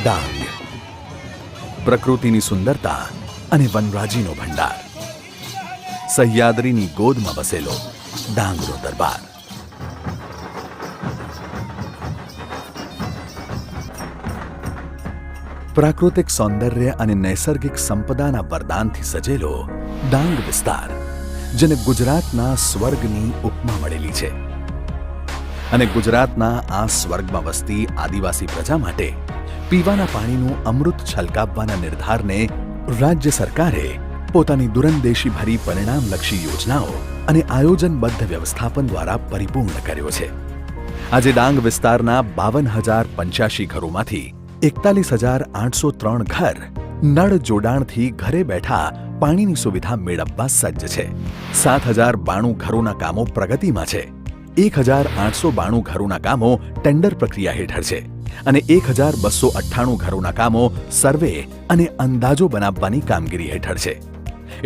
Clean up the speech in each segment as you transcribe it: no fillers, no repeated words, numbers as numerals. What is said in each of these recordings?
ડાંગ, પ્રકૃતિની સુંદરતા અને વનરાજીનો ભંડાર, સહ્યાદ્રીની ગોદમાં વસેલો ડાંગનો દરબાર. પ્રાકૃતિક સૌંદર્ય અને નૈસર્ગિક સંપદાના વરદાનથી સજેલો ડાંગ વિસ્તાર, જેને ગુજરાતના સ્વર્ગની ઉપમા મળેલી છે. અને ગુજરાતના આ સ્વર્ગમાં વસતી આદિવાસી પ્રજા માટે પીવાના પાણીનું અમૃત છલકાવવાના નિર્ધારને રાજ્ય સરકારે પોતાની દૂરંદેશીભરી પરિણામલક્ષી યોજનાઓ અને આયોજનબદ્ધ વ્યવસ્થાપન દ્વારા પરિપૂર્ણ કર્યો છે. આજે ડાંગ વિસ્તારના 52,085 ઘરોમાંથી 41,803 ઘર નળ જોડાણથી ઘરે બેઠા પાણીની સુવિધા મેળવવા સજ્જ છે. 7,092 ઘરોના કામો પ્રગતિમાં છે. 1,892 ઘરોના કામો ટેન્ડર પ્રક્રિયા હેઠળ છે અને 1,298 ઘરોના કામો સર્વે અને અંદાજો બનાવવાની કામગીરી હેઠળ છે.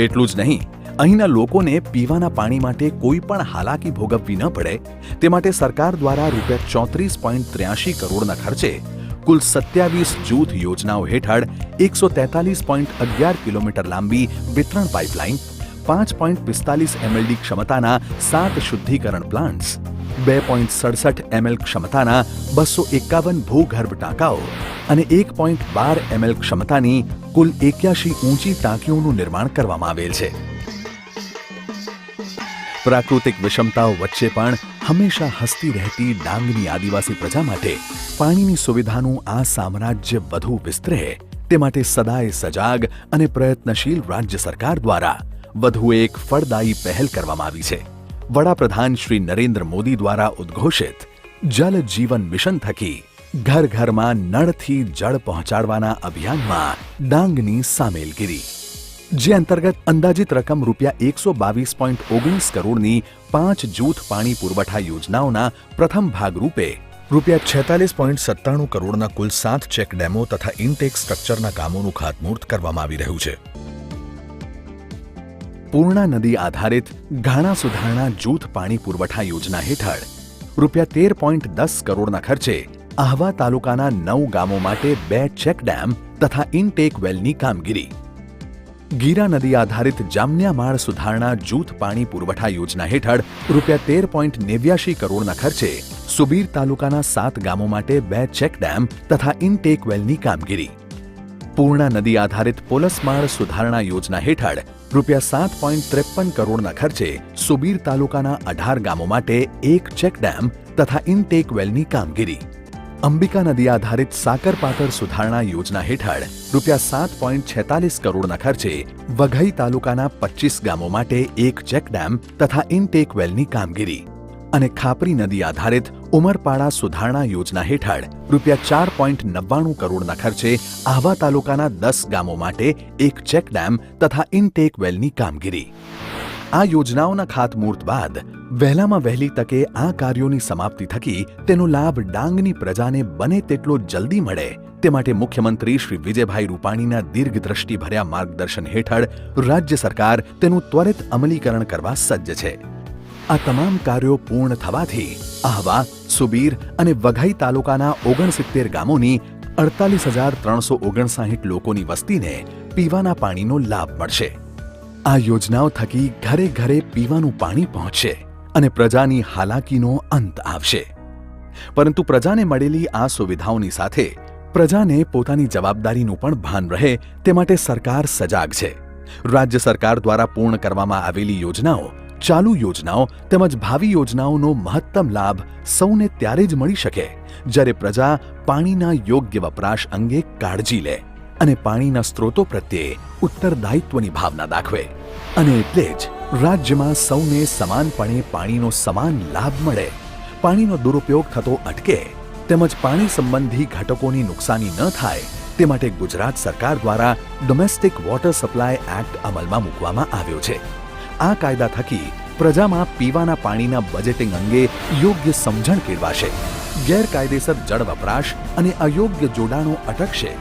એટલું જ નહીં, અહીંના લોકોને પીવાના પાણી માટે કોઈ પણ હાલાકી ભોગવવી ન પડે તે માટે સરકાર દ્વારા ₹34.83 કરોડના ખર્ચે કુલ 27 જૂથ યોજનાઓ હેઠળ 143.11 કિલોમીટર લાંબી વિતરણ પાઇપલાઇન, 5.45 MLD ક્ષમતાના 7 શુદ્ધિકરણ પ્લાન્ટ્સ, 2.67 ml ક્ષમતાના 251 ભૂગર્ભ ટાંકાઓ અને 1.12 ml ક્ષમતાની કુલ 81 ઊંચી ટાંકીઓનું નિર્માણ કરવામાં આવેલ છે. પ્રાકૃતિક વિષમતાઓ વચ્ચે પણ હંમેશા હસતી રહેતી ડાંગની આદિવાસી પ્રજા માટે પાણીની સુવિધાનું આ સામ્રાજ્ય વધુ વિસ્તરે તે માટે સદાય સજાગ અને પ્રયત્નશીલ રાજ્ય સરકાર દ્વારા વધુ એક ફળદાયી પહેલ કરવામાં આવી છે. વડાપ્રધાન શ્રી નરેન્દ્ર મોદી દ્વારા ઉદ્ઘોષિત જલ જીવન મિશન થકી ઘર ઘરમાં નળથી જળ પહોંચાડવાના અભિયાનમાં ડાંગની સામેલગીરી, જે અંતર્ગત અંદાજિત રકમ ₹122.19 કરોડની 5 જૂથ પાણી પુરવઠા યોજનાઓના પ્રથમ ભાગરૂપે ₹46.97 કરોડના કુલ 7 ચેક ડેમો તથા ઇનટેક સ્ટ્રક્ચરના કામોનું ખાતમુહૂર્ત કરવામાં આવી રહ્યું છે. પૂર્ણા નદી આધારિત ઘાણા સુધારણા જૂથ પાણી પુરવઠા યોજના હેઠળ ₹13.10 કરોડના ખર્ચે આહવા તાલુકાના 9 ગામો માટે 2 ચેક ડેમ તથા ઇનટેક વેલની કામગીરી. ગીરા નદી આધારિત જામન્યામાળ સુધારણા જૂથ પાણી પુરવઠા યોજના હેઠળ ₹13.89 કરોડના ખર્ચે સુબીર તાલુકાના 7 ગામો માટે 2 ચેક ડેમ તથા ઇનટેક વેલની કામગીરી. પૂર્ણા નદી આધારિત પોલસમાળ સુધારણા યોજના હેઠળ ₹7.53 કરોડના ખર્ચે સુબીર તાલુકાના 18 ગામો માટે 1 ચેક ડેમ તથા ઇનટેક વેલની કામગીરી. અંબિકા નદી આધારિત સાકરપાતર સુધારણા યોજના હેઠળ ₹7.46 કરોડના ખર્ચે વઘઈ તાલુકાના 25 ગામો માટે 1 ચેક ડેમ તથા ઇનટેક વેલની કામગીરી. અને ખાપરી નદી આધારિત ઉમરપાડા સુધારણા યોજના હેઠળ ₹4.99 કરોડના ખર્ચે આહવા તાલુકાના 10 ગામો માટે 1 ચેક ડેમ તથા ઇનટેક વેલની કામગીરી. આ યોજનાઓના ખાતમુહૂર્ત બાદ વહેલામાં વહેલી તકે આ કાર્યોની સમાપ્તિ થકી તેનો લાભ ડાંગની પ્રજાને બને તેટલો જલ્દી મળે તે માટે મુખ્યમંત્રી શ્રી વિજયભાઈ રૂપાણીના દીર્ઘદ્રષ્ટિભર્યા માર્ગદર્શન હેઠળ રાજ્ય સરકાર તેનું ત્વરિત અમલીકરણ કરવા સજ્જ છે. આ તમામ કાર્યો પૂર્ણ થવાથી આહવા, સુબીર અને વઘઈ તાલુકાના 69 ગામોની 48,359 લોકોની વસ્તીને પીવાના પાણીનો લાભ મળશે. આ યોજનાઓ થકી ઘરે ઘરે પીવાનું પાણી પહોંચશે અને પ્રજાની હાલાકીનો અંત આવશે. પરંતુ પ્રજાને મળેલી આ સુવિધાઓની સાથે પ્રજાને પોતાની જવાબદારીનું પણ ભાન રહે તે માટે સરકાર સજાગ છે. રાજ્ય સરકાર દ્વારા પૂર્ણ કરવામાં આવેલી યોજનાઓ, ચાલુ યોજનાઓ તેમજ ભાવિ યોજનાઓનો મહત્તમ લાભ સૌને ત્યારે જ મળી શકે જ્યારે પ્રજા પાણીના યોગ્ય વપરાશ અંગે કાળજી લે અને પાણીના સ્ત્રોતો પ્રત્યે ઉત્તરદાયિત્વની ભાવના દાખવે. અને એટલે જ રાજ્યમાં સૌને સમાનપણે પાણીનો સમાન લાભ મળે, પાણીનો દુરુપયોગ થતો અટકે તેમજ પાણી સંબંધી ઘટકોની નુકસાની ન થાય તે માટે ગુજરાત સરકાર દ્વારા ડોમેસ્ટિક વોટર સપ્લાય એક્ટ અમલમાં મૂકવામાં આવ્યો છે. આ કાયદા થકી પ્રજામાં પીવાના પાણીના બજેટિંગ અંગે યોગ્ય સમજણ કેળવાશે, ગેરકાયદેસર જળ વપરાશ અને અયોગ્ય જોડાણો અટકશે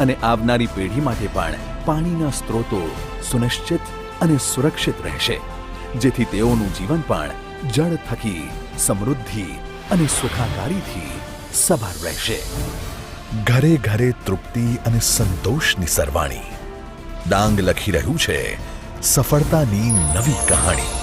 અને આવનારી પેઢી માટે પણ પાણીના સ્ત્રોતો સુનિશ્ચિત અને સુરક્ષિત રહેશે, જેથી તેઓનું જીવન પણ જળ થકી સમૃદ્ધિ અને સુખાકારીથી સભર રહેશે. ઘરે ઘરે તૃપ્તિ અને સંતોષની સરવાણી. ડાંગ લખી રહ્યું છે સફળતાની નવી કહાણી.